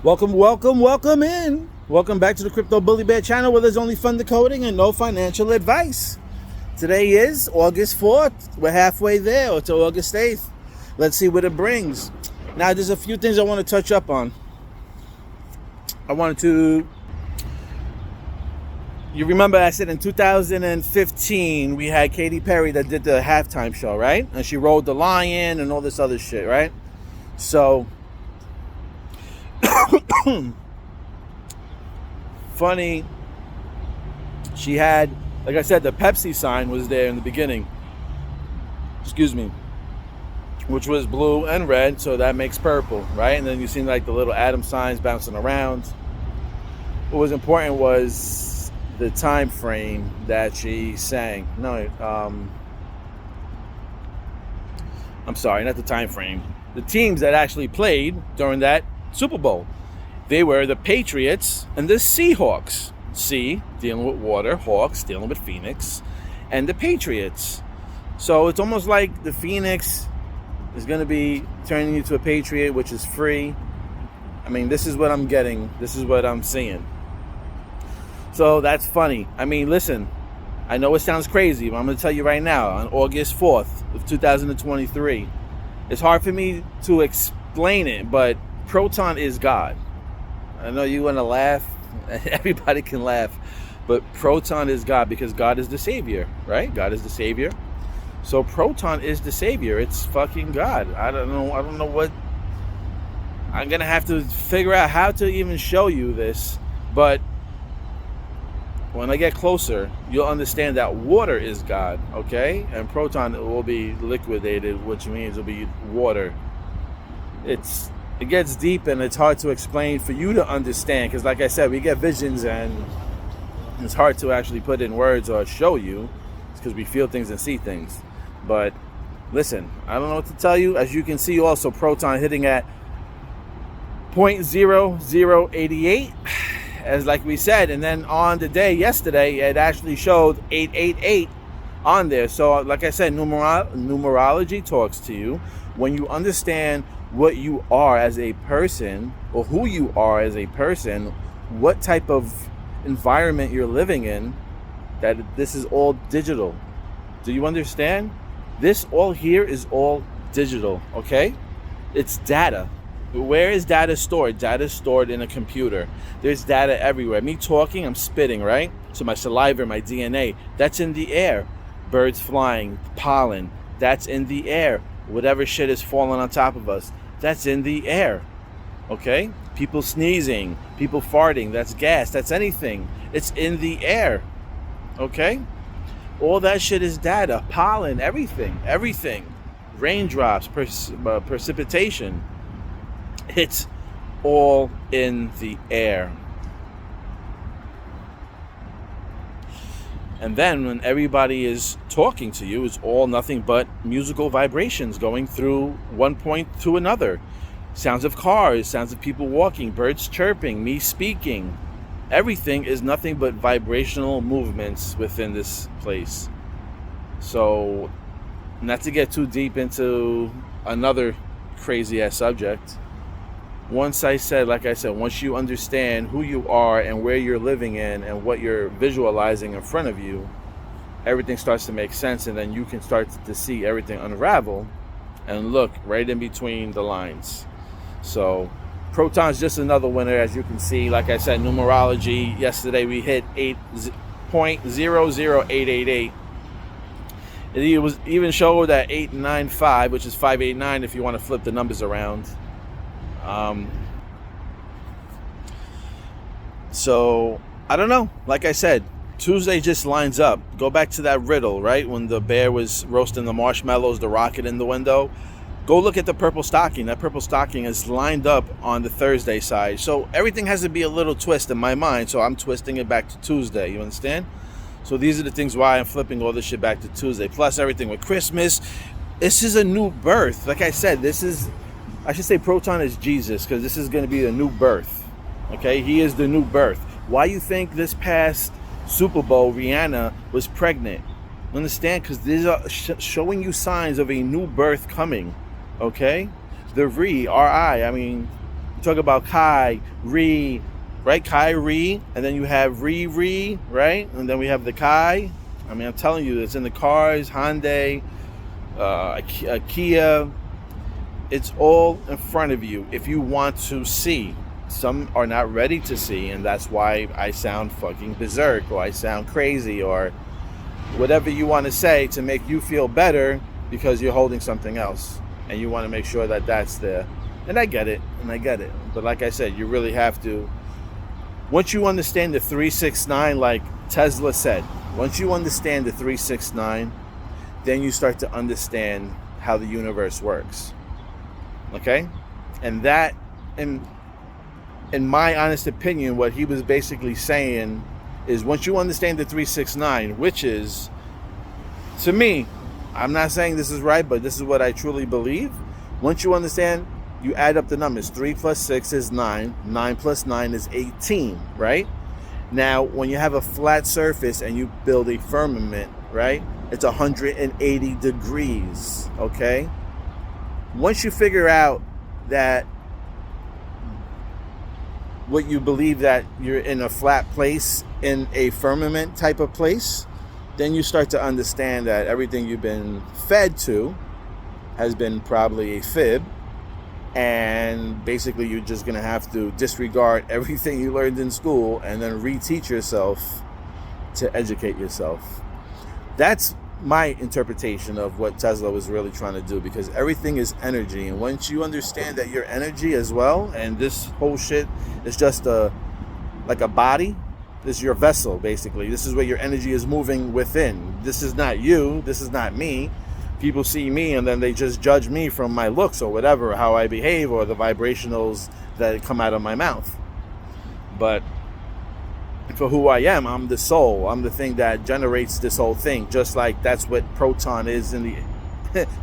Welcome in. Welcome back to the Crypto Bully Bear channel where there's only fun decoding and no financial advice. Today is August 4th. We're halfway there, or to August 8th. Let's see what it brings. Now, there's a few things I want to touch up on. You remember I said in 2015 we had Katy Perry that did the halftime show, right? And she rode the lion and all this other shit, right? So funny, she had, like I said, the Pepsi sign was there in the beginning, which was blue and red, so that makes purple, right? And then you see like the little atom signs bouncing around. What was important was the time frame that she sang. I'm sorry, not the time frame. The teams that actually played during that Super Bowl. They were the Patriots and the Seahawks. Sea, dealing with water, Hawks, dealing with Phoenix, and the Patriots. So it's almost like the Phoenix is going to be turning into a Patriot, which is free. I mean, this is what I'm getting. This is what I'm seeing. So that's funny. I mean, listen, I know it sounds crazy, but I'm going to tell you right now, on August 4th of 2023, it's hard for me to explain it, but Proton is God. I know you want to laugh. Everybody can laugh. But Proton is God because God is the Savior, right? God is the Savior. So Proton is the Savior. It's fucking God. I don't know what. I'm going to have to figure out how to even show you this. But when I get closer, you'll understand that water is God, okay? And Proton will be liquidated, which means it'll be water. It gets deep and it's hard to explain for you to understand because, like I said, we get visions and it's hard to actually put in words or show you because we feel things and see things. But listen, I don't know what to tell you. As you can see also, Proton hitting at 0.0088 as like we said, and then on the day yesterday it actually showed 888 on there. So like I said, numerology talks to you. When you understand what you are as a person or who you are as a person, what type of environment you're living in, that this is all digital. Do you understand? This all here is all digital, okay? It's data. Where is data stored? Data is stored in a computer. There's data everywhere. Me talking, I'm spitting, right? So my saliva, my DNA, that's in the air. Birds flying, pollen, that's in the air. Whatever shit is falling on top of us, that's in the air. Okay? People sneezing, people farting, that's gas, that's anything. It's in the air. Okay? All that shit is data. Pollen, everything. Raindrops, precipitation. It's all in the air. And then when everybody is talking to you, it's all nothing but musical vibrations going through one point to another. Sounds of cars, sounds of people walking, birds chirping, me speaking. Everything is nothing but vibrational movements within this place. So, not to get too deep into another crazy ass subject. Once you understand who you are and where you're living in and what you're visualizing in front of you, everything starts to make sense, and then you can start to see everything unravel and look right in between the lines. So Proton's just another winner, as you can see. Like I said, numerology, yesterday we hit 8.00888. It was even showed at 895, which is 589 if you want to flip the numbers around. So I don't know. Like I said, Tuesday just lines up. Go back to that riddle, right? When the bear was roasting the marshmallows, the rocket in the window. Go look at the purple stocking. That purple stocking is lined up on the Thursday side. So everything has to be a little twist in my mind. So I'm twisting it back to Tuesday. You understand? So these are the things why I'm flipping all this shit back to Tuesday. Plus everything with Christmas. This is a new birth. Like I said, I should say Proton is Jesus, because this is going to be a new birth. Okay? He is the new birth. Why you think this past Super Bowl Rihanna was pregnant? Understand? Because these are showing you signs of a new birth coming. Okay? The R-I, I mean, talk about Kai, Re, right? Kai, Re, and then you have Re, right? And then we have the Kai. I mean, I'm telling you, it's in the cars, Hyundai, Kia. It's all in front of you if you want to see. Some are not ready to see, and that's why I sound fucking berserk, or I sound crazy, or whatever you want to say to make you feel better because you're holding something else. And you want to make sure that that's there. And I get it, But like I said, you really have to. Once you understand the 369, like Tesla said, once you understand the 369, then you start to understand how the universe works. Okay? And that, in my honest opinion, what he was basically saying is once you understand the 369, which is, to me, I'm not saying this is right, but this is what I truly believe. Once you understand, you add up the numbers. 3 plus 6 is 9. 9 plus 9 is 18, right? Now, when you have a flat surface and you build a firmament, right, it's 180 degrees, okay? Once you figure out that what you believe that you're in a flat place, in a firmament type of place, then you start to understand that everything you've been fed to has been probably a fib, and basically you're just going to have to disregard everything you learned in school and then reteach yourself to educate yourself. That's my interpretation of what Tesla was really trying to do, because everything is energy, and once you understand that you're energy as well, and this whole shit is just like a body, this is your vessel, basically. This is where your energy is moving within. This is not you. This is not me. People see me and then they just judge me from my looks or whatever, how I behave, or the vibrationals that come out of my mouth. But for who I am, I'm the soul. I'm the thing that generates this whole thing. Just like that's what Proton is in the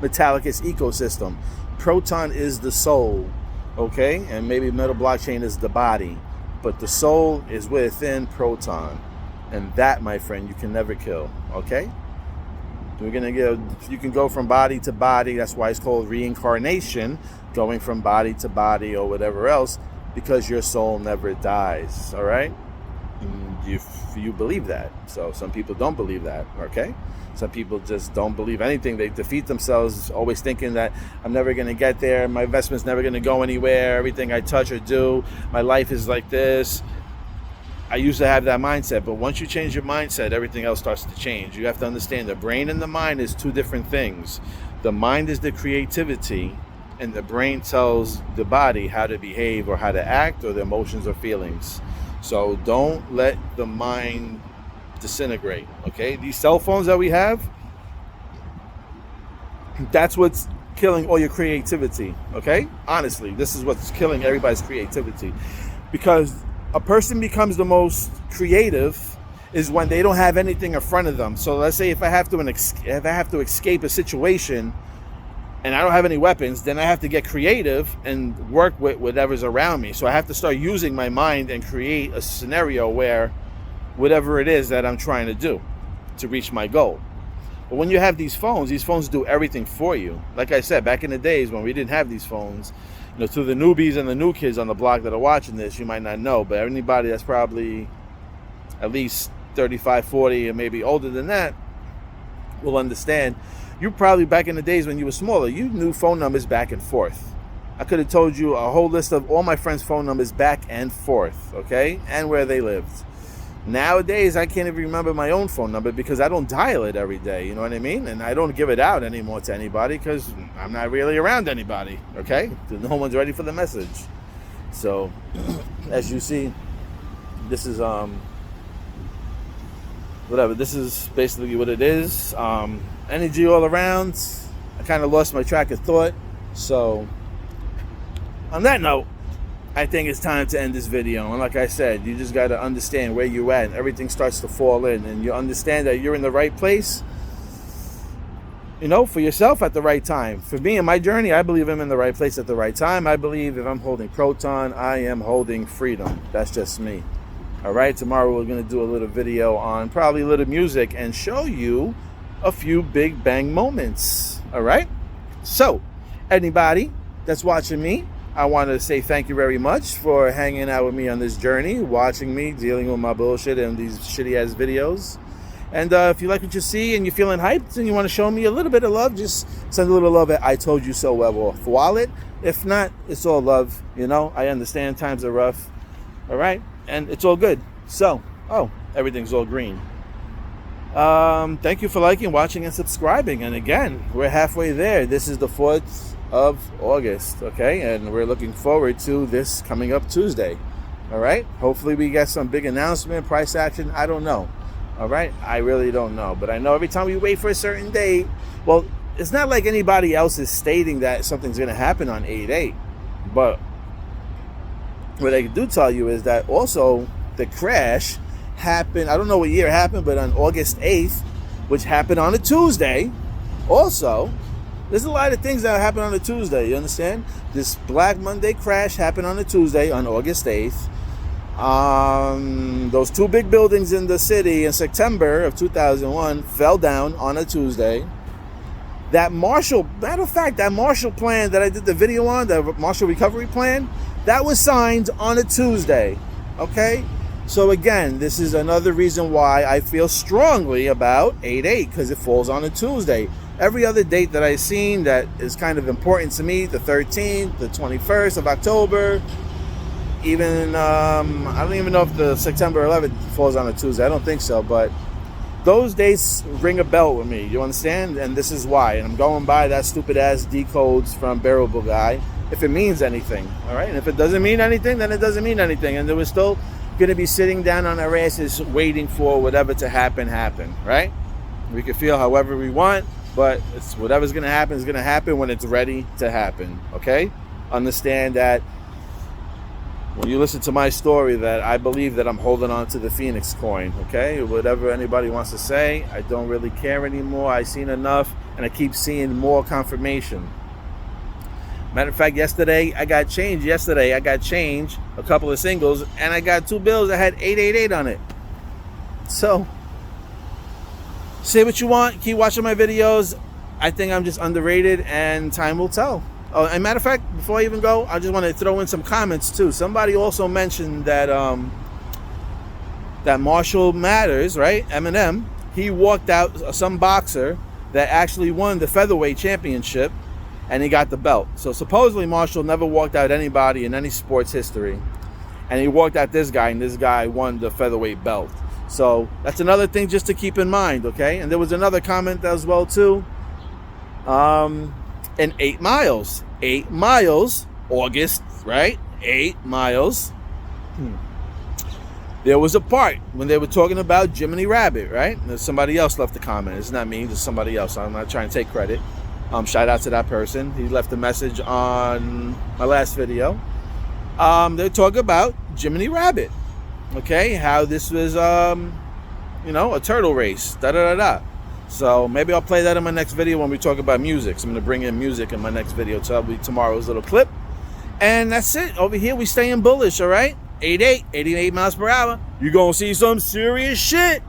Metallicus ecosystem. Proton is the soul, okay? And maybe Metal Blockchain is the body. But the soul is within Proton. And that, my friend, you can never kill, okay? We're gonna you can go from body to body. That's why it's called reincarnation, going from body to body or whatever else, because your soul never dies, all right? You believe that. So some people don't believe that, okay? Some people just don't believe anything. They defeat themselves, always thinking that I'm never going to get there. My investment's never going to go anywhere. Everything I touch or do, my life is like this. I used to have that mindset, but once you change your mindset, everything else starts to change. You have to understand the brain and the mind is two different things. The mind is the creativity, and the brain tells the body how to behave or how to act, or the emotions or feelings. So don't let the mind disintegrate, okay? These cell phones that we have, that's what's killing all your creativity, okay? Honestly, this is what's killing everybody's creativity, because a person becomes the most creative is when they don't have anything in front of them. So let's say if I have to escape a situation and I don't have any weapons, then I have to get creative and work with whatever's around me. So I have to start using my mind and create a scenario where whatever it is that I'm trying to do to reach my goal. But when you have these phones do everything for you. Like I said, back in the days when we didn't have these phones, you know, to the newbies and the new kids on the block that are watching this, you might not know, but anybody that's probably at least 35, 40, and maybe older than that will understand. You probably, back in the days when you were smaller, you knew phone numbers back and forth. I could have told you a whole list of all my friends' phone numbers back and forth, okay? And where they lived. Nowadays, I can't even remember my own phone number because I don't dial it every day, you know what I mean? And I don't give it out anymore to anybody because I'm not really around anybody, okay? No one's ready for the message. So, as you see, this is, whatever, this is basically what it is. Energy all around. I kind of lost my track of thought. So, on that note, I think it's time to end this video. And like I said, you just got to understand where you're at, and everything starts to fall in, and you understand that you're in the right place, you know, for yourself at the right time. For me in my journey, I believe I'm in the right place at the right time. I believe if I'm holding Proton, I am holding freedom. That's just me. All right, tomorrow we're going to do a little video on probably a little music and show you a few big bang moments. All right, so anybody that's watching me, I want to say thank you very much for hanging out with me on this journey, watching me, dealing with my bullshit and these shitty-ass videos. And if you like what you see and you're feeling hyped and you want to show me a little bit of love, just send a little love at I Told You So Web wallet. If not, it's all love. You know, I understand times are rough. All right? And it's all good. So, everything's all green. Thank you for liking, watching, and subscribing. And again, we're halfway there. This is the 4th of August, okay? And we're looking forward to this coming up Tuesday. All right? Hopefully we get some big announcement, price action. I don't know. All right? I really don't know. But I know every time we wait for a certain date, well, it's not like anybody else is stating that something's going to happen on 8/8. But what I do tell you is that also the crash happened, I don't know what year it happened, but on August 8th, which happened on a Tuesday. Also, there's a lot of things that happen on a Tuesday, you understand? This Black Monday crash happened on a Tuesday on August 8th. Those 2 big buildings in the city in September of 2001 fell down on a Tuesday. That Marshall Plan that I did the video on, the Marshall Recovery Plan, that was signed on a Tuesday, okay? So again, this is another reason why I feel strongly about 8/8, because it falls on a Tuesday. Every other date that I've seen that is kind of important to me, the 13th, the 21st of October, even, I don't even know if the September 11th falls on a Tuesday. I don't think so, but those dates ring a bell with me. You understand? And this is why. And I'm going by that stupid-ass decodes from Bearable Guy, if it means anything, all right? And if it doesn't mean anything, then it doesn't mean anything. And then we're still going to be sitting down on our asses waiting for whatever to happen, right? We can feel however we want, but it's whatever's going to happen is going to happen when it's ready to happen, okay? Understand that when you listen to my story, that I believe that I'm holding on to the Phoenix coin, okay? Whatever anybody wants to say, I don't really care anymore. I've seen enough, and I keep seeing more confirmation. Matter of fact, yesterday I got change, a couple of singles, and I got 2 bills that had 888 on it. So, say what you want, keep watching my videos. I think I'm just underrated, and time will tell. Oh, and matter of fact, before I even go, I just want to throw in some comments too. Somebody also mentioned that that Marshall Mathers, right? Eminem, he walked out some boxer that actually won the featherweight championship, and he got the belt. So supposedly Marshall never walked out anybody in any sports history, and he walked out this guy, and this guy won the featherweight belt. So that's another thing just to keep in mind, okay? And there was another comment as well too. In 8 Miles, August, right? 8 Miles. There was a part when they were talking about Jiminy Rabbit, right? There's somebody else left a comment. It's not me, it's somebody else. I'm not trying to take credit. Shout out to that person. He left a message on my last video. They're talking about Jiminy Rabbit, okay? How this was, a turtle race, da-da-da-da. So maybe I'll play that in my next video when we talk about music. So I'm going to bring in music in my next video. So that'll be tomorrow's little clip. And that's it. Over here, we staying bullish, all right? 88 miles per hour. You're going to see some serious shit.